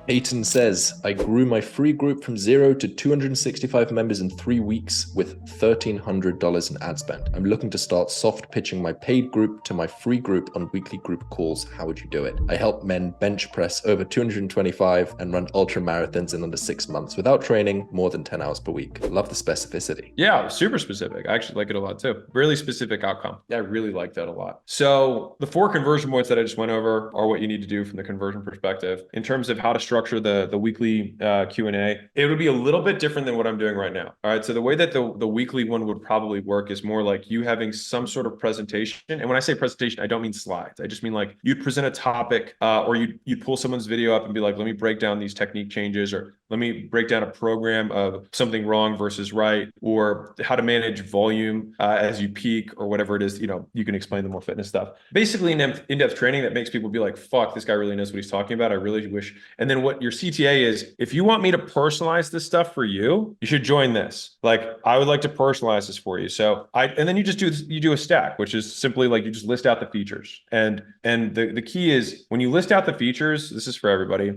Aiton says, I grew my free group from 0 to 265 members in 3 weeks with $1,300 in ad spend. I'm looking to start soft pitching my paid group to my free group on weekly group calls. How would you do it? I help men bench press over 225 and run ultra marathons in under 6 months without training more than 10 hours per week. Love the specificity. Yeah, super specific. I actually like it a lot too. Really specific outcome. I really like that a lot. So the 4 conversion points that I just went over are what you need to do from the conversion perspective. In terms of how to structure the weekly Q&A, it would be a little bit different than what I'm doing right now. All right, so the way that the weekly one would probably work is more like you having some sort of presentation. And when I say presentation, I don't mean slides. I just mean like you'd present a topic or you'd pull someone's video up and be like, let me break down these technique changes, or let me break down a program of something wrong versus right, or how to manage volume as you peak, or whatever it is. You can explain the more fitness stuff. Basically, in-depth training that makes people be like, fuck, this guy really knows what he's talking about. I really wish. And then what your CTA is, if you want me to personalize this stuff for you, you should join this. Like, I would like to personalize this for you. So and then you do a stack, which is simply like you just list out the features. And the key is when you list out the features, this is for everybody,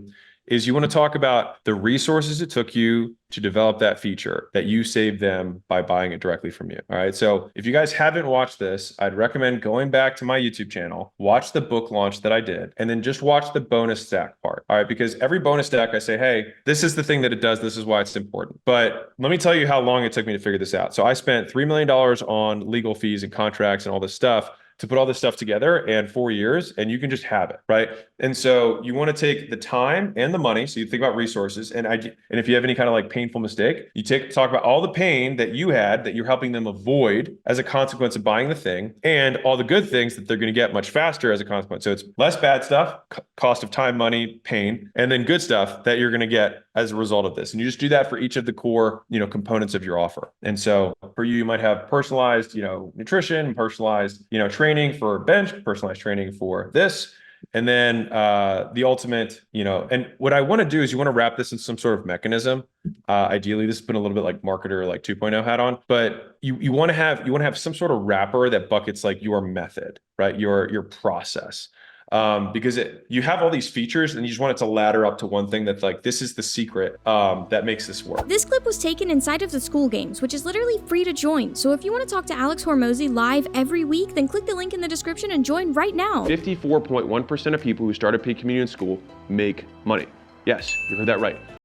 is you want to talk about the resources it took you to develop that feature, that you saved them by buying it directly from you. All right. So if you guys haven't watched this, I'd recommend going back to my YouTube channel, watch the book launch that I did, and then just watch the bonus stack part. All right. Because every bonus stack I say, hey, this is the thing that it does. This is why it's important. But let me tell you how long it took me to figure this out. So I spent $3 million on legal fees and contracts and all this stuff to put all this stuff together, and 4 years, and you can just have it, right? And so you want to take the time and the money. So you think about resources, and if you have any kind of like painful mistake, you talk about all the pain that you had that you're helping them avoid as a consequence of buying the thing, and all the good things that they're going to get much faster as a consequence. So it's less bad stuff, cost of time, money, pain, and then good stuff that you're going to get as a result of this. And you just do that for each of the core, components of your offer. And so for you might have personalized, nutrition, personalized, training for bench, personalized training for this. And then the ultimate, and what I want to do is you want to wrap this in some sort of mechanism. Ideally, this has been a little bit like marketer, like 2.0 hat on, but you want to have some sort of wrapper that buckets like your method, right? Your process. Because you have all these features and you just want it to ladder up to one thing that's like, this is the secret that makes this work. This clip was taken inside of the Skool Games, which is literally free to join. So if you want to talk to AlexHormozi live every week, then click the link in the description and join right now. 54.1% of people who start a paid community in Skool make money. Yes, you heard that right.